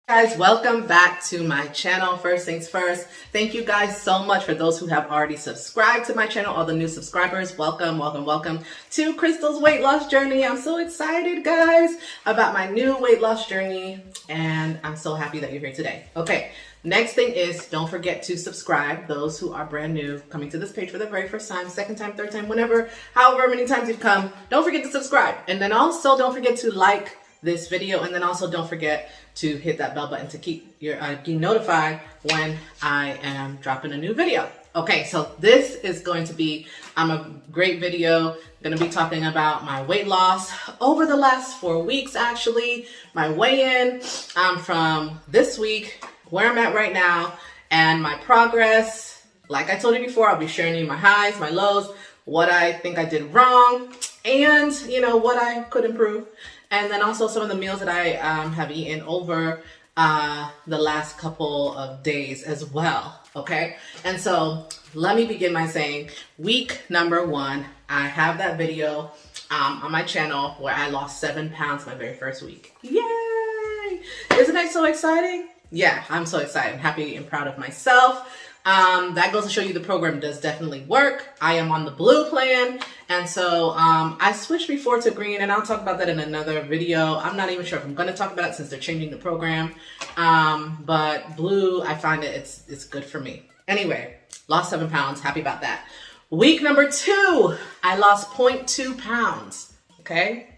Guys, welcome back to my channel. First things first, thank you guys so much for those who have already subscribed to my channel. All the new subscribers, welcome to Crystal's weight loss journey. I'm so excited, guys, about my new weight loss journey, and I'm so happy that you're here today. Okay, next thing is, don't forget to subscribe. Those who are brand new, coming to this page for the very first time, second time, third time, whenever, however many times you've come, don't forget to subscribe. And then also don't forget to like this video, and then also don't forget to hit that bell button to keep your notified when I am dropping a new video. Okay, so this is going to be a great video. I'm going to be talking about my weight loss over the last 4 weeks, actually, my weigh-in from this week, where I'm at right now, and my progress. Like I told you before, I'll be sharing you my highs, my lows, what I think I did wrong, and what I could improve. And then also some of the meals that I have eaten over the last couple of days as well, okay? And so let me begin by saying week number 1, I have that video on my channel where I lost 7 pounds my very first week. Yay! Isn't that so exciting? Yeah, I'm so excited. I'm happy and proud of myself. That goes to show you the program does definitely work. I am on the blue plan. And so I switched before to green, and I'll talk about that in another video. I'm not even sure if I'm going to talk about it since they're changing the program. But blue, I find it's good for me. Anyway, lost 7 pounds. Happy about that. Week number 2, I lost 0.2 pounds. Okay.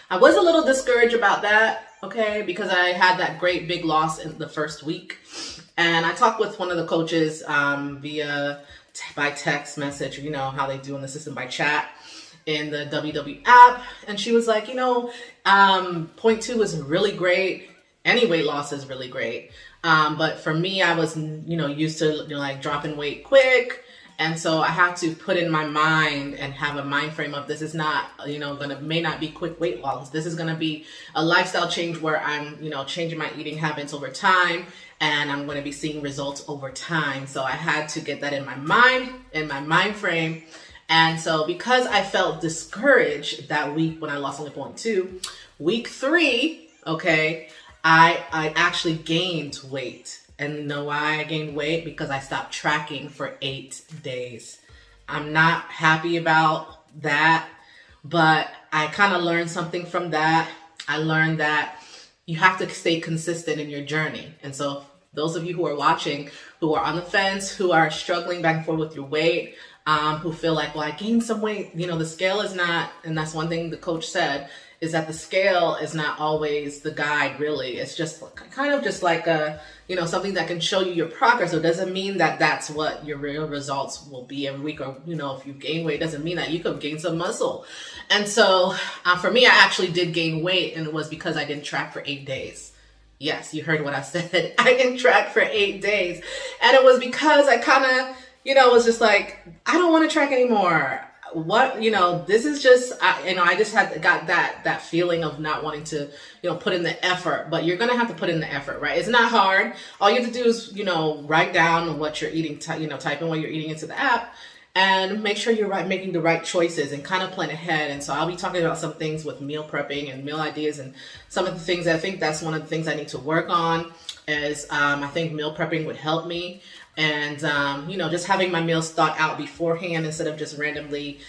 I was a little discouraged about that. Okay. Because I had that great big loss in the first week. And I talked with one of the coaches by text message, how they do in the system, by chat in the WW app. And she was like, 0.2 is really great. Any weight loss is really great. But for me, I was, used to like dropping weight quick. And so I have to put in my mind and have a mind frame of this is not, may not be quick weight loss. This is going to be a lifestyle change where I'm, changing my eating habits over time, and I'm going to be seeing results over time. So I had to get that in my mind frame. And so because I felt discouraged that week when I lost only 0.2, week 3, okay, I actually gained weight. And you know why I gained weight? Because I stopped tracking for 8 days. I'm not happy about that, but I kind of learned something from that. I learned that you have to stay consistent in your journey. And so those of you who are watching, who are on the fence, who are struggling back and forth with your weight, who feel like, well, I gained some weight, the scale is not, and that's one thing the coach said, is that the scale is not always the guide, really. It's just kind of just like a, something that can show you your progress. So it doesn't mean that that's what your real results will be every week. Or, if you gain weight, it doesn't mean that you could gain some muscle. And so for me, I actually did gain weight, and it was because I didn't track for 8 days. Yes, you heard what I said. I didn't track for 8 days. And it was because I kind of, was just like, I don't want to track anymore. What, this is just, I just got that feeling of not wanting to, put in the effort, but you're going to have to put in the effort, right? It's not hard. All you have to do is, write down what you're eating, type in what you're eating into the app, and make sure you're making the right choices and kind of plan ahead. And so I'll be talking about some things with meal prepping and meal ideas, and some of the things I think that's one of the things I need to work on is, I think meal prepping would help me. And, just having my meals thought out beforehand instead of just randomly,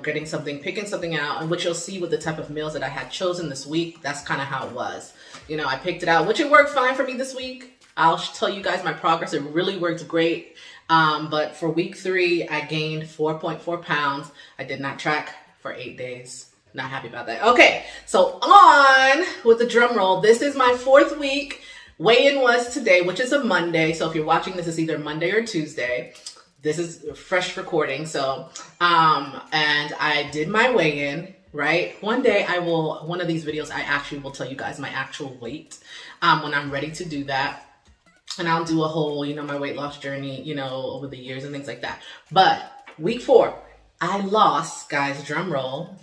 picking something out. And what you'll see with the type of meals that I had chosen this week, that's kind of how it was. I picked it out, which it worked fine for me this week. I'll tell you guys my progress. It really worked great. But for week 3, I gained 4.4 pounds. I did not track for 8 days. Not happy about that. Okay, so on with the drum roll. This is my 4th week. Weigh-in was today, which is a Monday. So if you're watching this, it's either Monday or Tuesday. This is a fresh recording. So, and I did my weigh-in, right? One day one of these videos, I actually will tell you guys my actual weight, when I'm ready to do that. And I'll do a whole, my weight loss journey, over the years and things like that. But week 4, I lost, guys, drum roll.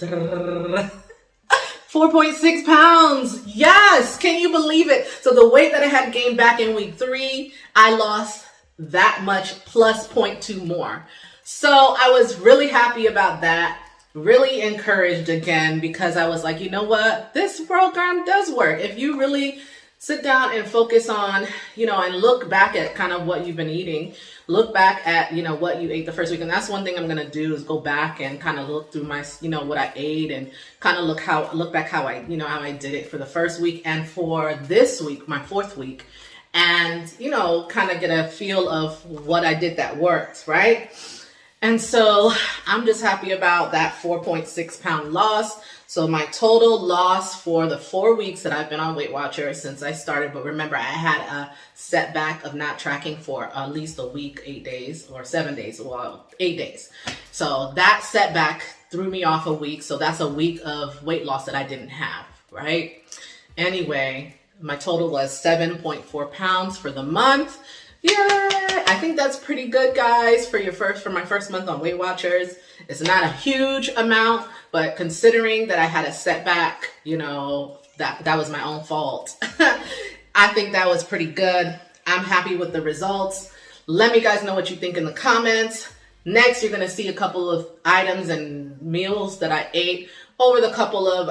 4.6 pounds. Yes. Can you believe it? So the weight that I had gained back in week 3, I lost that much plus 0.2 more. So I was really happy about that. Really encouraged again, because I was like, you know what? This program does work. If you really sit down and focus on, and look back at kind of what you've been eating. Look back at, what you ate the first week. And that's one thing I'm going to do is go back and kind of look through my, what I ate, and kind of look back how I, how I did it for the first week and for this week, my 4th week. And, kind of get a feel of what I did that worked, right? And so I'm just happy about that 4.6 pound loss. So my total loss for the 4 weeks that I've been on Weight Watchers since I started, but remember I had a setback of not tracking for at least a week, 8 days, or 7 days, well, 8 days. So that setback threw me off a week. So that's a week of weight loss that I didn't have, right? Anyway, my total was 7.4 pounds for the month. Yeah, I think that's pretty good, guys, for my first month on Weight Watchers. It's not a huge amount, but considering that I had a setback, that was my own fault. I think that was pretty good. I'm happy with the results. Let me guys know what you think in the comments. Next, you're going to see a couple of items and meals that I ate over the couple of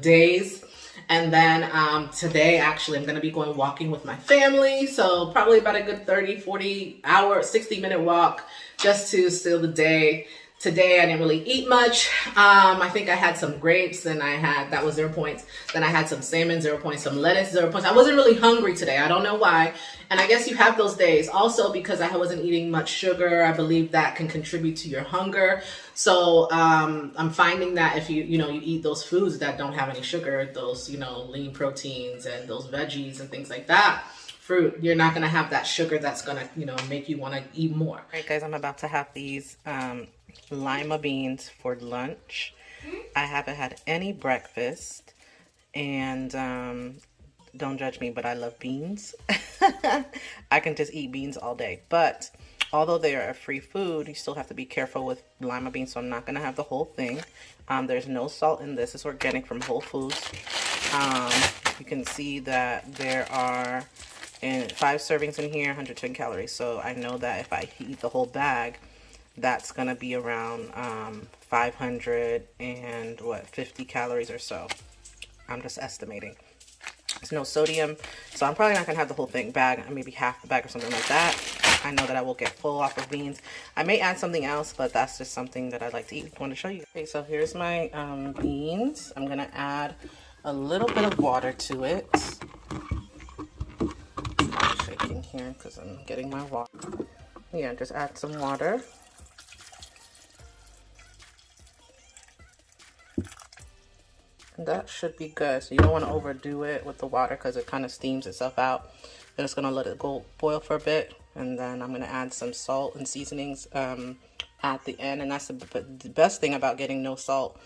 days. And then today, actually, I'm going to be going walking with my family. So probably about a good 30, 40 hour, 60-minute walk just to seal the day. Today, I didn't really eat much. I think I had some grapes and that was 0 points. Then I had some salmon, 0 points, some lettuce, 0 points. I wasn't really hungry today. I don't know why. And I guess you have those days. Also, because I wasn't eating much sugar, I believe that can contribute to your hunger. So I'm finding that if you eat those foods that don't have any sugar, those, lean proteins and those veggies and things like that, fruit, you're not going to have that sugar that's going to, make you want to eat more. All right, guys, I'm about to have these lima beans for lunch. I haven't had any breakfast, and don't judge me, but I love beans. I can just eat beans all day, but although they are a free food, you still have to be careful with lima beans, so I'm not going to have the whole thing. There's no salt in this. It's organic from Whole Foods. You can see that there are 5 servings in here, 110 calories, so I know that if I eat the whole bag, that's going to be around 50 calories or so. I'm just estimating. There's no sodium, so I'm probably not going to have the whole bag, maybe half the bag or something like that. I know that I will get full off of beans. I may add something else, but that's just something that I like to eat. I want to show you. Okay, so here's my beans. I'm going to add a little bit of water to it. I'm shaking here because I'm getting my water. Yeah, just add some water. And that should be good. So you don't want to overdo it with the water because it kind of steams itself out. I'm just going to let it boil for a bit. And then I'm going to add some salt and seasonings at the end. And that's the best thing about getting no salt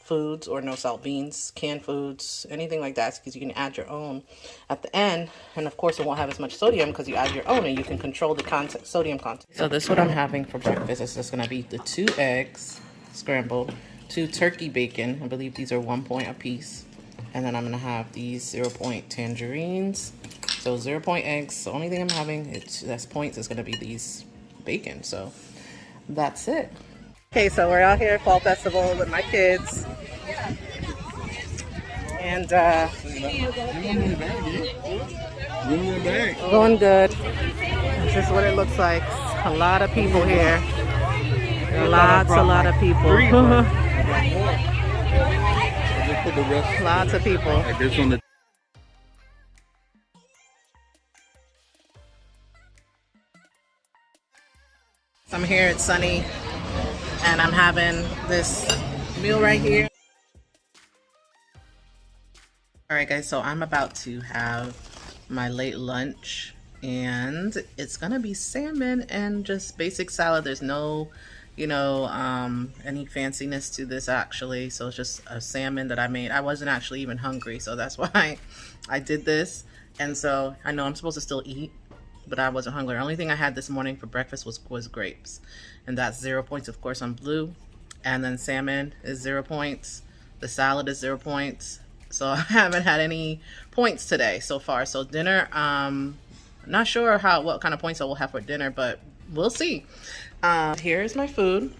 foods or no salt beans, canned foods, anything like that, because you can add your own at the end. And of course it won't have as much sodium because you add your own and you can control the sodium content. So this is what I'm having for breakfast. It's just going to be the 2 eggs scrambled, 2 turkey bacon. I believe these are 1 point a piece. And then I'm going to have these 0 point tangerines. So 0 point eggs. The only thing I'm having that's points is going to be these bacon. So that's it. Okay, so we're out here at Fall Festival with my kids. And going good. This is what it looks like. A lot of people here. A lot of people. Lots of people. I'm here at Sunny, and I'm having this meal right here. Alright guys, so I'm about to have my late lunch, and it's gonna be salmon and just basic salad. There's no, any fanciness to this actually. So it's just a salmon that I made. I wasn't actually even hungry, so that's why I did this. And so I know I'm supposed to still eat, but I wasn't hungry. The only thing I had this morning for breakfast was grapes, and that's 0 points, of course, on blue. And then salmon is 0 points. The salad is 0 points. So I haven't had any points today so far. So dinner, not sure what kind of points I will have for dinner, but we'll see. Here's my food.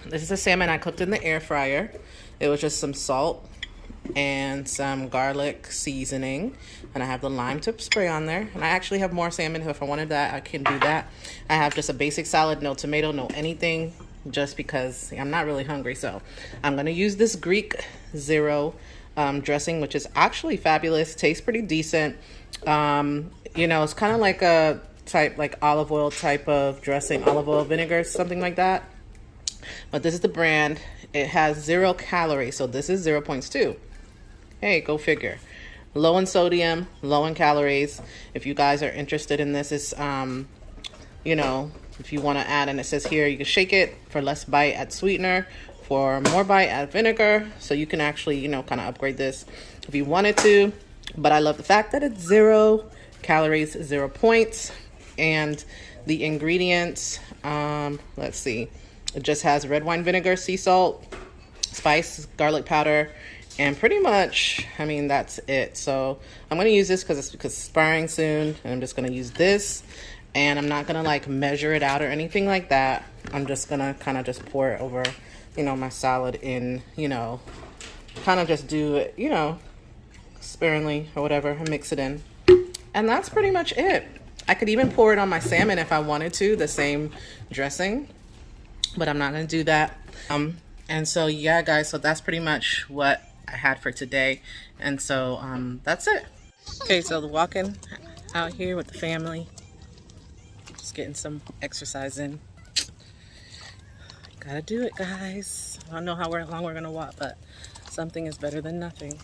This is the salmon I cooked in the air fryer. It was just some salt and some garlic seasoning, and I have the lime to spray on there. And I actually have more salmon. If I wanted that, I can do that. I have just a basic salad, no tomato, no anything, just because I'm not really hungry. So I'm gonna use this Greek Zero dressing, which is actually fabulous. Tastes pretty decent. You know, it's kind of like a type, like olive oil type of dressing, olive oil vinegar, something like that. But this is the brand. It has 0 calories, so this is 0.2. Hey, go figure. Low in sodium, low in calories. If you guys are interested in this, it's you know, if you want to add, and it says here you can shake it for less bite, add sweetener. For more bite, add vinegar. So you can actually, you know, kind of upgrade this if you wanted to. But I love the fact that it's 0 calories, 0 points. And the ingredients, let's see. It just has red wine vinegar, sea salt, spice, garlic powder, and pretty much, I mean, that's it. So I'm going to use this because it's expiring soon. And I'm just going to use this. And I'm not going to like measure it out or anything like that. I'm just going to kind of just pour it over, you know, my salad in, you know, kind of just do it, you know, sparingly or whatever, and mix it in. And that's pretty much it. I could even pour it on my salmon if I wanted to, the same dressing, but I'm not going to do that. And so, yeah, guys, so that's pretty much what I had for today. And so that's it. Okay, so walking out here with the family, just getting some exercise in. Gotta do it, guys. I don't know how long we're gonna walk, but something is better than nothing.